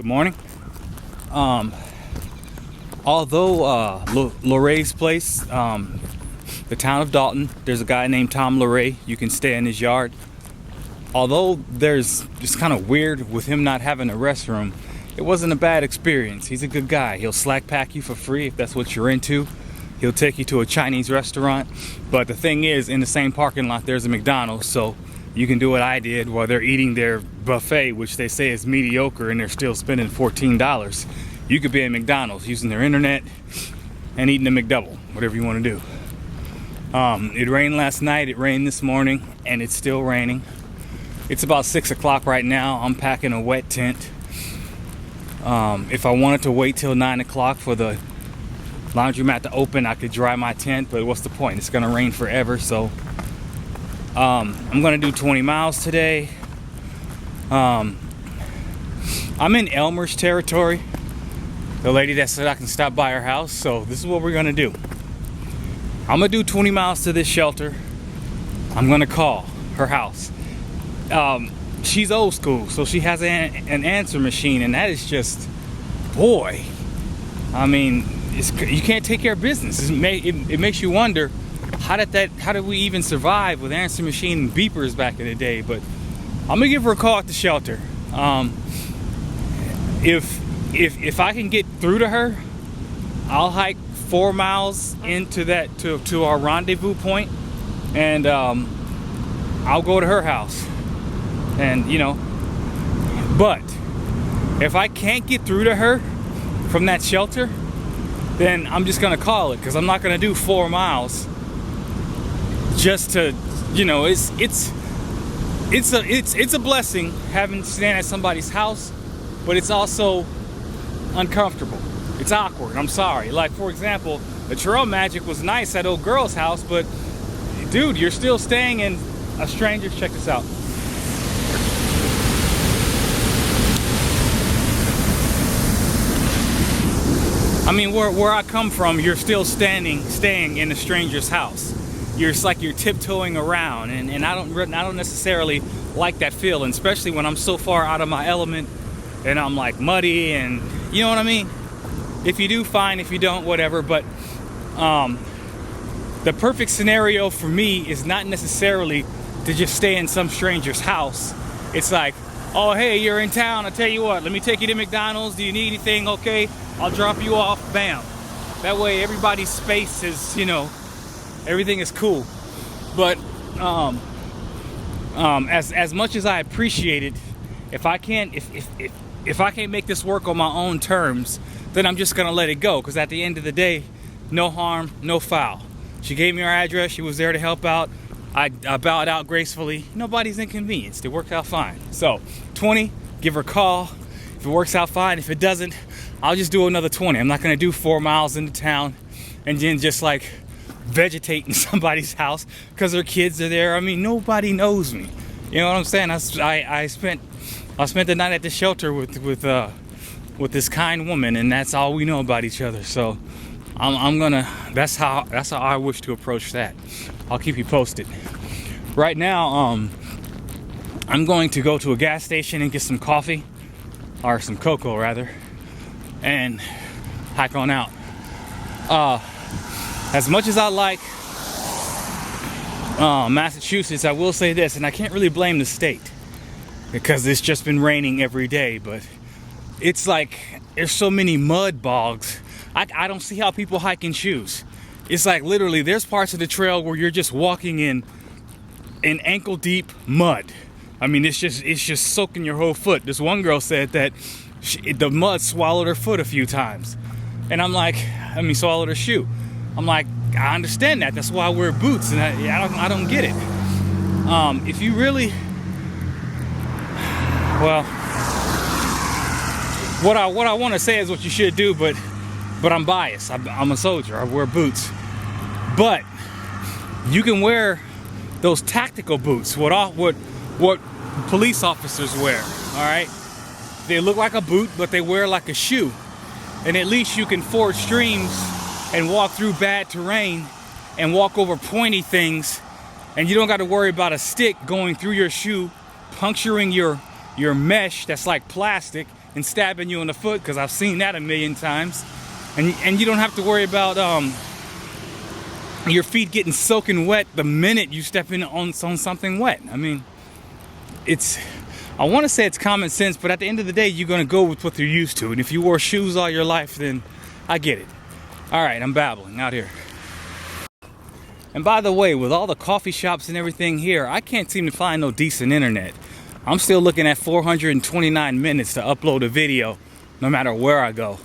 Good morning. Although Loray's place, the town of Dalton, there's a guy named Tom Loray. You can stay in his yard. Although there's just kind of weird with him not having a restroom, it wasn't a bad experience. He's a good guy. He'll slack pack you for free if that's what you're into. He'll take you to a Chinese restaurant. But the thing is, in the same parking lot, there's a McDonald's. So you can do what I did while they're eating their buffet, which they say is mediocre, and they're still spending $14. You could be at McDonald's using their internet and eating a McDouble, whatever you want to do. It rained last night, it rained this morning, and it's still raining. It's about 6 o'clock right now. I'm packing a wet tent. If I wanted to wait till 9 o'clock for the laundromat to open, I could dry my tent, but what's the point? It's gonna rain forever. So I'm gonna do 20 miles today. I'm in Elmer's territory, the lady that said I can stop by her house. So this is what we're gonna do. I'm gonna do 20 miles to this shelter. I'm gonna call her house. She's old school, so she has an answer machine, and that is just, boy, I mean, you can't take care of business. It makes you wonder, how did we even survive with answer machine and beepers back in the day? But I'm gonna give her a call at the shelter. If I can get through to her, I'll hike 4 miles into that to our rendezvous point, and I'll go to her house. And but if I can't get through to her from that shelter, then I'm just gonna call it, because I'm not gonna do 4 miles just to, it's a blessing having to stand at somebody's house, but it's also uncomfortable. It's awkward. I'm sorry. Like, for example, the trail magic was nice at old girl's house, but dude, you're still staying in a stranger's. Check this out. I mean, where I come from, you're still staying in a stranger's house. It's like you're tiptoeing around, and I don't necessarily like that feeling, especially when I'm so far out of my element and I'm like muddy, and you know what I mean? If you do, fine. If you don't, whatever. But the perfect scenario for me is not necessarily to just stay in some stranger's house. It's like, oh, hey, you're in town. I'll tell you what, let me take you to McDonald's. Do you need anything? Okay, I'll drop you off. Bam. That way everybody's space is, everything is cool. But as much as I appreciate it, if I can't make this work on my own terms, then I'm just gonna let it go, because at the end of the day, no harm, no foul. She gave me her address. She was there to help out. I bowed out gracefully. Nobody's inconvenienced. It worked out fine. So 20, give her a call. If it works out fine, if it doesn't, I'll just do another 20. I'm not gonna do 4 miles into town and then just like vegetate in somebody's house because their kids are there. I mean, nobody knows me. You know what I'm saying? I spent the night at the shelter with this kind woman, and that's all we know about each other. So that's how I wish to approach that. I'll keep you posted. Right now, I'm going to go to a gas station and get some coffee, or some cocoa rather, and hike on out. As much as I like Massachusetts, I will say this, and I can't really blame the state, because it's just been raining every day, but it's like there's so many mud bogs. I don't see how people hike in shoes. It's like literally there's parts of the trail where you're just walking in ankle deep mud. I mean, it's just soaking your whole foot. This one girl said that the mud swallowed her foot a few times, and I'm like, swallowed her shoe. I'm like, I understand that. That's why I wear boots, and I don't get it. If you really, well, what I want to say is what you should do, but I'm biased. I'm a soldier. I wear boots, but you can wear those tactical boots. What police officers wear. All right, they look like a boot, but they wear like a shoe, and at least you can ford streams and walk through bad terrain and walk over pointy things, and you don't got to worry about a stick going through your shoe, puncturing your mesh that's like plastic, and stabbing you in the foot, because I've seen that a million times. And you don't have to worry about your feet getting soaking wet the minute you step in on something wet. I mean, I want to say it's common sense, but at the end of the day, you're going to go with what you're used to. And if you wore shoes all your life, then I get it. All right, I'm babbling out here. And by the way, with all the coffee shops and everything here, I can't seem to find no decent internet. I'm still looking at 429 minutes to upload a video, no matter where I go.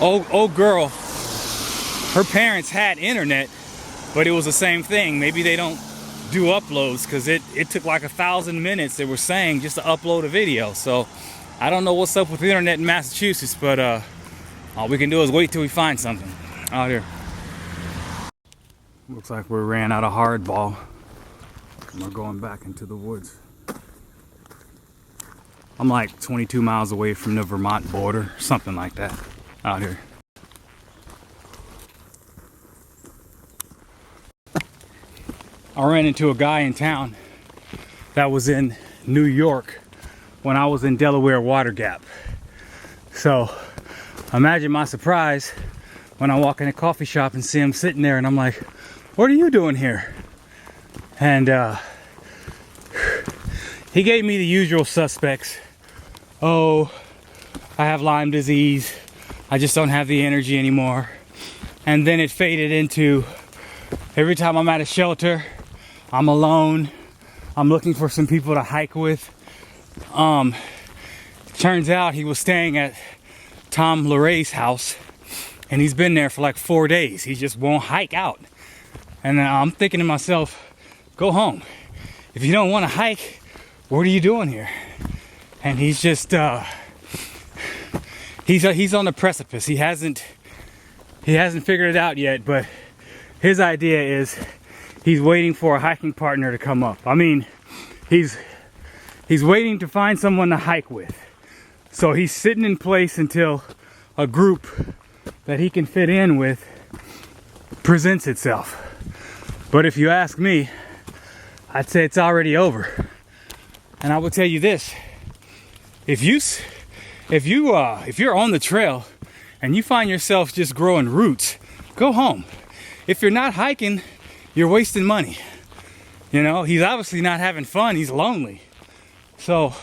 Old girl, her parents had internet, but it was the same thing. Maybe they don't do uploads, because it took like 1,000 minutes, they were saying, just to upload a video. So I don't know what's up with the internet in Massachusetts, but all we can do is wait till we find something out here. Looks like we ran out of hardball. We're going back into the woods. I'm like 22 miles away from the Vermont border, something like that, out here. I ran into a guy in town that was in New York when I was in Delaware Water Gap. So imagine my surprise when I walk in a coffee shop and see him sitting there, and I'm like, what are you doing here? And he gave me the usual suspects. Oh, I have Lyme disease. I just don't have the energy anymore. And then it faded into, every time I'm at a shelter, I'm alone, I'm looking for some people to hike with. Turns out he was staying at Tom Loray's house, and he's been there for like 4 days. He just won't hike out. And I'm thinking to myself, go home. If you don't want to hike, what are you doing here? And he's just he's on the precipice. He hasn't figured it out yet, but his idea is he's waiting for a hiking partner to come up. I mean, he's waiting to find someone to hike with. So he's sitting in place until a group that he can fit in with presents itself. But if you ask me, I'd say it's already over. And I will tell you this: if you're on the trail and you find yourself just growing roots, go home. If you're not hiking, you're wasting money. You know, he's obviously not having fun. He's lonely. So,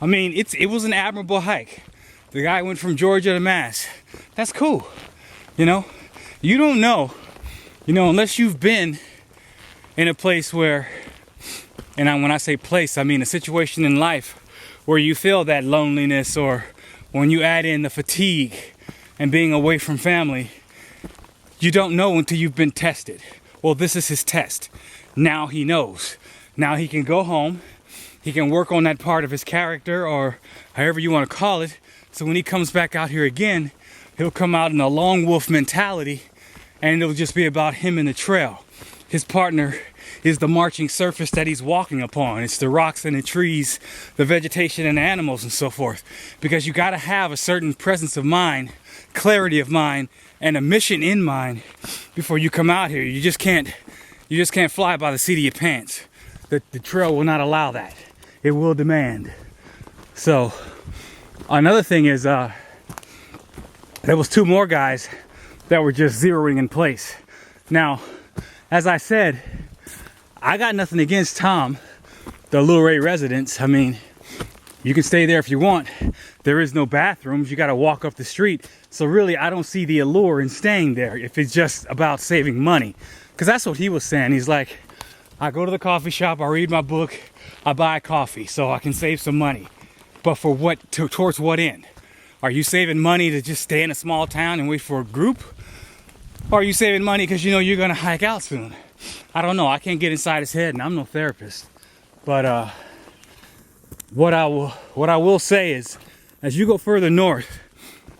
I mean, it was an admirable hike. The guy went from Georgia to Mass. That's cool. You know, you don't know, unless you've been in a place where, and when I say place, I mean a situation in life where you feel that loneliness, or when you add in the fatigue and being away from family, you don't know until you've been tested. Well, this is his test. Now he knows. Now he can go home. He can work on that part of his character, or however you want to call it. So when he comes back out here again, he'll come out in a lone wolf mentality, and it'll just be about him and the trail. His partner is the marching surface that he's walking upon. It's the rocks and the trees, the vegetation and the animals and so forth. Because you got to have a certain presence of mind, clarity of mind, and a mission in mind before you come out here. You just can't fly by the seat of your pants. The trail will not allow that. It will demand. So another thing is there was 2 more guys that were just zeroing in place. Now, as I said, I got nothing against Tom, the Luray residence. I mean, you can stay there if you want. There is no bathrooms. You got to walk up the street. So really, I don't see the allure in staying there if it's just about saving money. Because that's what he was saying. He's like, I go to the coffee shop, I read my book, I buy coffee so I can save some money. But for what? Towards what end? Are you saving money to just stay in a small town and wait for a group? Or are you saving money because you know you're going to hike out soon? I don't know. I can't get inside his head, and I'm no therapist. But what I will say is, as you go further north,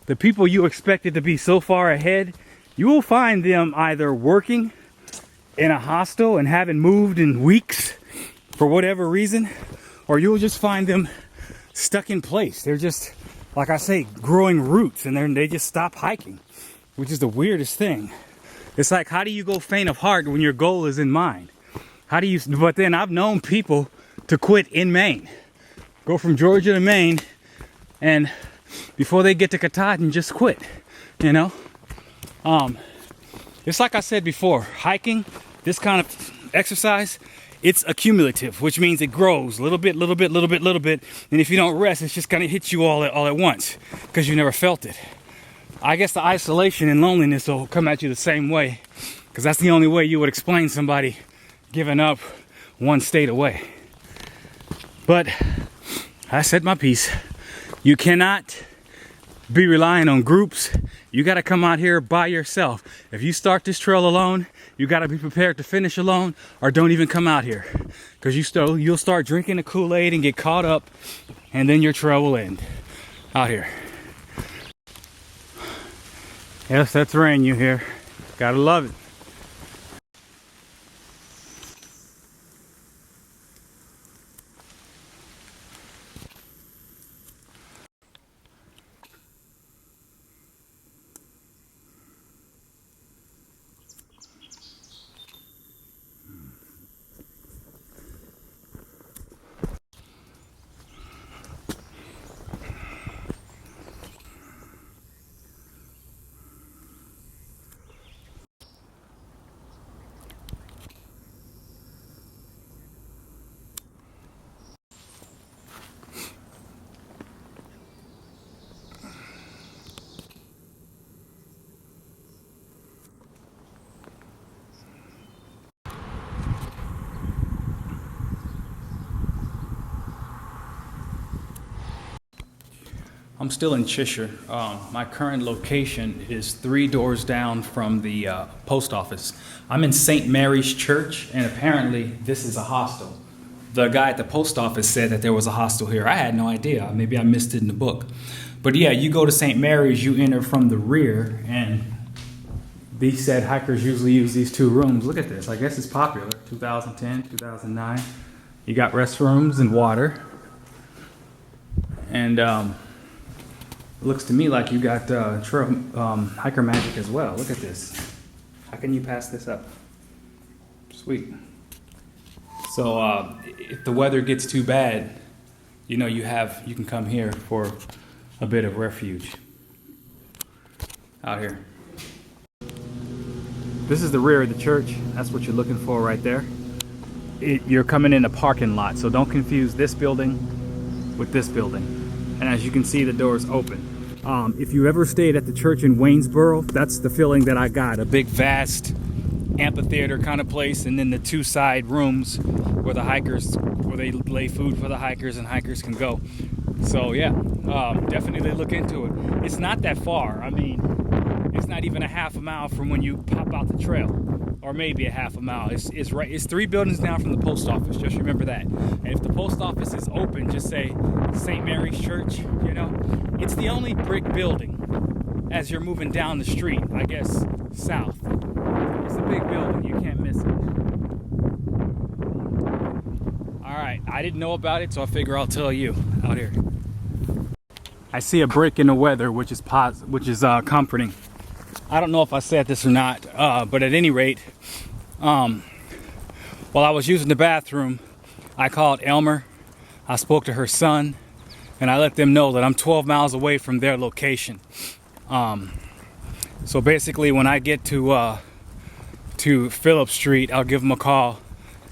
the people you expected to be so far ahead, you will find them either working in a hostel and haven't moved in weeks for whatever reason, or you'll just find them stuck in place. They're just, like I say, growing roots, and then they just stop hiking, which is the weirdest thing. It's like, how do you go faint of heart when your goal is in mind? But then I've known people to quit in Maine. go from Georgia to Maine, and before they get to Katahdin, just quit, you know? It's like I said before, hiking, this kind of exercise, it's accumulative, which means it grows little bit, little bit, little bit, little bit. And if you don't rest, it's just gonna hit you all at once because you never felt it. I guess the isolation and loneliness will come at you the same way, because that's the only way you would explain somebody giving up one state away. But I said my piece. You cannot be relying on groups. You got to come out here by yourself. If you start this trail alone, you got to be prepared to finish alone, or don't even come out here, because you'll start drinking the Kool-Aid and get caught up, and then your trail will end out here. Yes, that's rain you hear. Gotta love it. I'm still in Cheshire. My current location is 3 doors down from the post office. I'm in St. Mary's Church, and apparently this is a hostel. The guy at the post office said that there was a hostel here. I had no idea. Maybe I missed it in the book. But yeah, you go to St. Mary's, you enter from the rear, and these said hikers usually use these 2 rooms. Look at this. I guess it's popular. 2010, 2009. You got restrooms and water. And looks to me like you got hiker magic as well. Look at this. How can you pass this up? Sweet. So if the weather gets too bad, you know you can come here for a bit of refuge out here. This is the rear of the church. That's what you're looking for right there. You're coming in a parking lot, so don't confuse this building with this building. And as you can see, the door is open. If you ever stayed at the church in Waynesboro, that's the feeling that I got. A big, vast amphitheater kind of place, and then the 2 side rooms where they lay food for the hikers and hikers can go. So yeah, definitely look into it. It's not that far. I mean, it's not even a half a mile from when you pop out the trail, or maybe a half a mile. It's 3 buildings down from the post office. Just remember that. And if the post office is open, just say St. Mary's Church. You know, it's the only brick building as you're moving down the street. I guess south. It's a big building. You can't miss it. All right, I didn't know about it, so I figure I'll tell you out here. I see a break in the weather, which is comforting. I don't know if I said this or not, but at any rate, while I was using the bathroom, I called Elmer. I spoke to her son, and I let them know that I'm 12 miles away from their location. So basically, when I get to Phillip Street, I'll give them a call,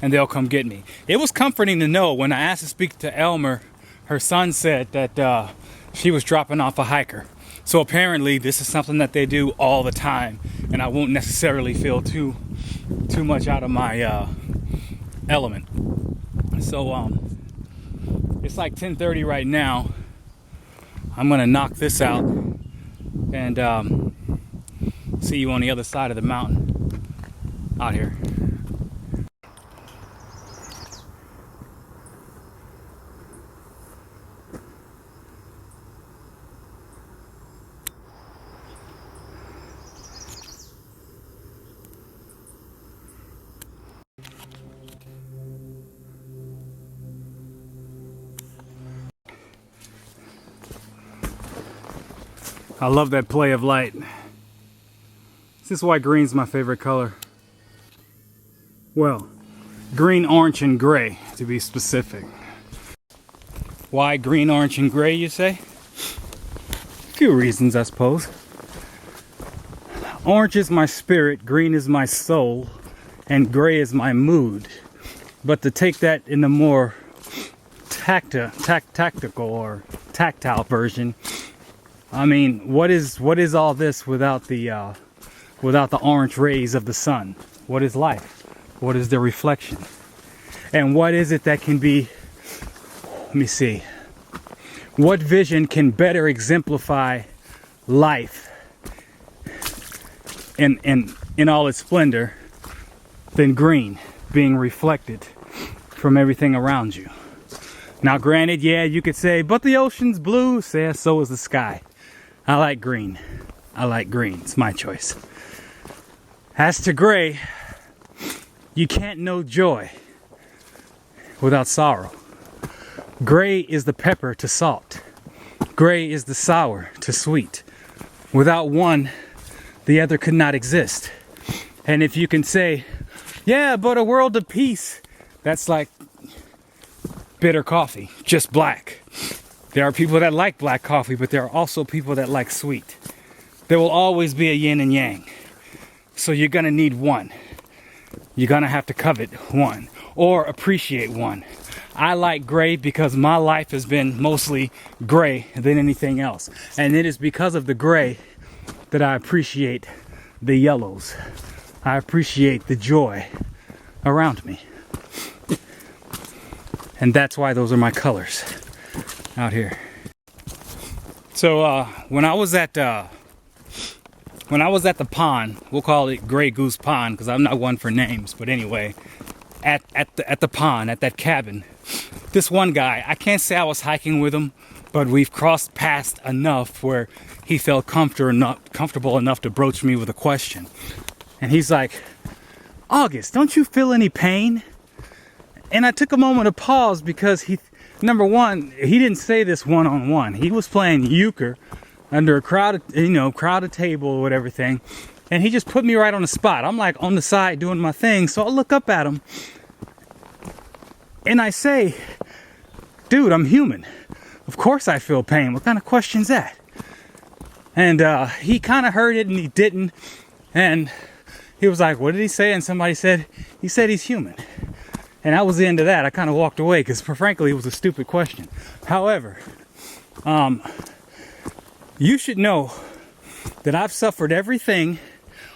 and they'll come get me. It was comforting to know when I asked to speak to Elmer, her son said that she was dropping off a hiker. So apparently this is something that they do all the time, and I won't necessarily feel too much out of my element. So it's like 10:30 right now. I'm gonna knock this out and see you on the other side of the mountain out here. I love that play of light. This is why green's my favorite color. Well, green, orange, and gray to be specific. Why green, orange, and gray, you say? A few reasons, I suppose. Orange is my spirit, green is my soul, and gray is my mood. But to take that in the more tactical or tactile version, I mean, what is all this without the orange rays of the sun? What is life? What is the reflection? And what is it that can be, let me see, what vision can better exemplify life in all its splendor than green being reflected from everything around you? Now granted, yeah, you could say, but the ocean's blue. Say, so is the sky. I like green. I like green. It's my choice. As to gray, you can't know joy without sorrow. Gray is the pepper to salt. Gray is the sour to sweet. Without one, the other could not exist. And if you can say, yeah, but a world of peace, that's like bitter coffee, just black. There are people that like black coffee, but there are also people that like sweet. There will always be a yin and yang. So you're gonna need one. You're gonna have to covet one or appreciate one. I like gray because my life has been mostly gray than anything else. And it is because of the gray that I appreciate the yellows. I appreciate the joy around me. And that's why those are my colors out here. So when I was at the pond, we'll call it Grey Goose Pond because I'm not one for names, but anyway, at the pond, at that cabin, this one guy, I can't say I was hiking with him, but we've crossed paths enough where he felt comfortable enough to broach me with a question. And he's like, August, don't you feel any pain? And I took a moment to pause because number one, he didn't say this one-on-one. He was playing euchre under a crowded table or whatever thing. And he just put me right on the spot. I'm like on the side doing my thing. So I look up at him and I say, dude, I'm human. Of course I feel pain. What kind of question's that? And he kind of heard it and he didn't. And he was like, what did he say? And somebody said, he said he's human. And that was the end of that. I kind of walked away because, frankly, it was a stupid question. However, you should know that I've suffered everything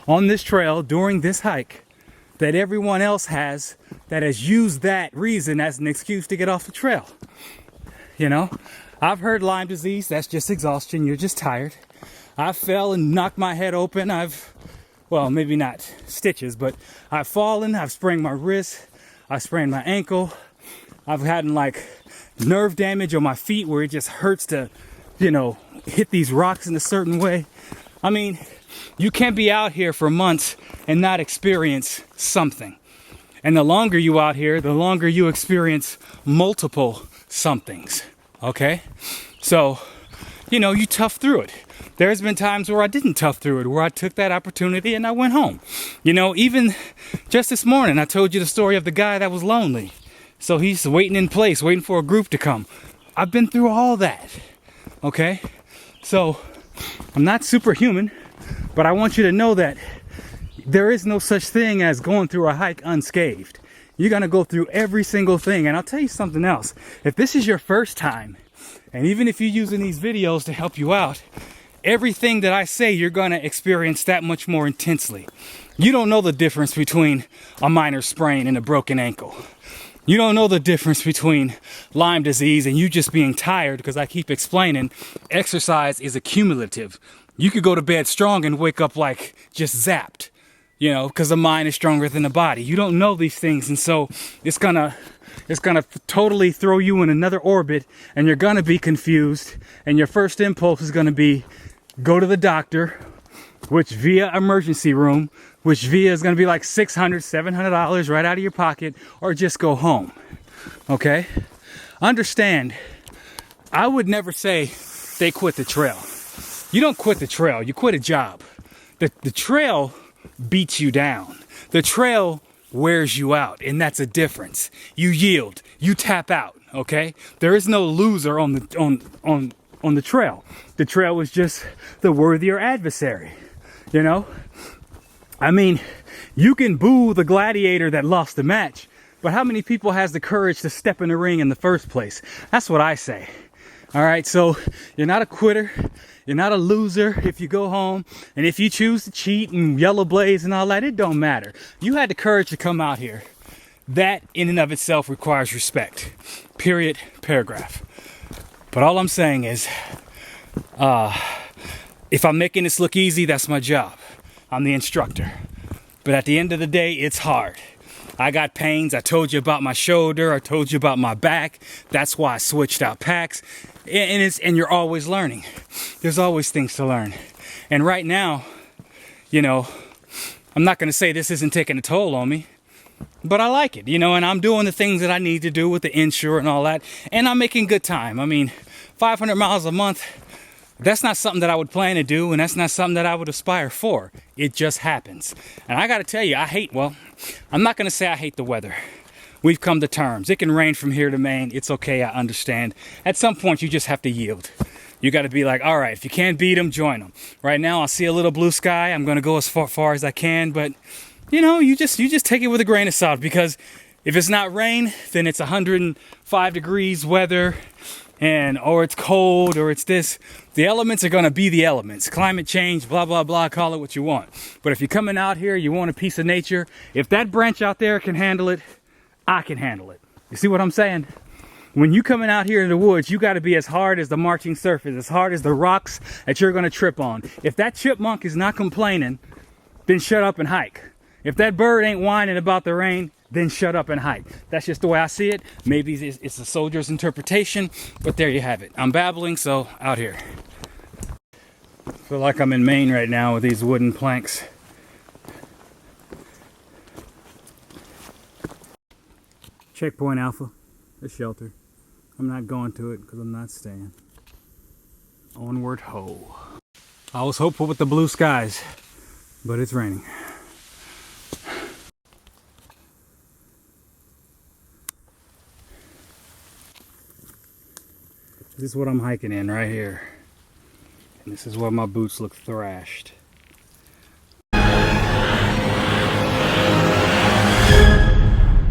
on this trail during this hike that everyone else has that has used that reason as an excuse to get off the trail. You know, I've heard Lyme disease. That's just exhaustion. You're just tired. I fell and knocked my head open. Well, maybe not stitches, but I've fallen. I've sprained my wrist. I sprained my ankle. I've had like nerve damage on my feet where it just hurts to, hit these rocks in a certain way. I mean, you can't be out here for months and not experience something. And the longer you out here, the longer you experience multiple somethings. Okay? So, you tough through it. There's been times where I didn't tough through it, where I took that opportunity and I went home. Even just this morning, I told you the story of the guy that was lonely. So he's waiting in place, waiting for a group to come. I've been through all that. Okay? So I'm not superhuman, but I want you to know that there is no such thing as going through a hike unscathed. You're going to go through every single thing. And I'll tell you something else. If this is your first time, and even if you're using these videos to help you out, everything that I say, you're going to experience that much more intensely. You don't know the difference between a minor sprain and a broken ankle. You don't know the difference between Lyme disease and you just being tired, because I keep explaining, exercise is accumulative. You could go to bed strong and wake up like just zapped, because the mind is stronger than the body. You don't know these things, and so it's gonna totally throw you in another orbit, and you're gonna be confused, and your first impulse is gonna be go to the doctor, which via emergency room, which via is going to be like $600, $700 right out of your pocket, or just go home. Okay? Understand, I would never say they quit the trail. You don't quit the trail, you quit a job. The trail beats you down. The trail wears you out, and that's a difference. You yield, you tap out, okay? There is no loser on the trail. The trail is just the worthier adversary, you know? I mean, you can boo the gladiator that lost the match, but how many people has the courage to step in the ring in the first place? That's what I say. All right, so you're not a quitter. You're not a loser if you go home. And if you choose to cheat and yellow blaze and all that, it don't matter. You had the courage to come out here. That in and of itself requires respect. Period, paragraph. But all I'm saying is, if I'm making this look easy, that's my job. I'm the instructor. But at the end of the day, it's hard. I got pains. I told you about my shoulder. I told you about my back. That's why I switched out packs. And you're always learning. There's always things to learn. And right now, you know, I'm not going to say this isn't taking a toll on me, but I like it, you know, and I'm doing the things that I need to do with the insure and all that. And I'm making good time. I mean, 500 miles a month, that's not something that I would plan to do, and that's not something that I would aspire for. It just happens. And I got to tell you, I'm not going to say I hate the weather. We've come to terms. It can rain from here to Maine. It's okay, I understand. At some point, you just have to yield. You got to be like, all right, if you can't beat them, join them. Right now, I see a little blue sky. I'm going to go as far as I can, but you know, you just take it with a grain of salt, because if it's not rain, then it's 105 degrees weather, or it's cold, or it's this. The elements are going to be the elements. Climate change, blah, blah, blah, call it what you want. But if you're coming out here, you want a piece of nature, if that branch out there can handle it, I can handle it. You see what I'm saying? When you coming out here in the woods, you got to be as hard as the marching surface, as hard as the rocks that you're going to trip on. If that chipmunk is not complaining, then shut up and hike. If that bird ain't whining about the rain, then shut up and hike. That's just the way I see it. Maybe it's a soldier's interpretation, but there you have it. I'm babbling, so out here. I feel like I'm in Maine right now with these wooden planks. Checkpoint Alpha, a shelter. I'm not going to it because I'm not staying. Onward ho. I was hopeful with the blue skies, but it's raining. This is what I'm hiking in right here. And this is where my boots look thrashed.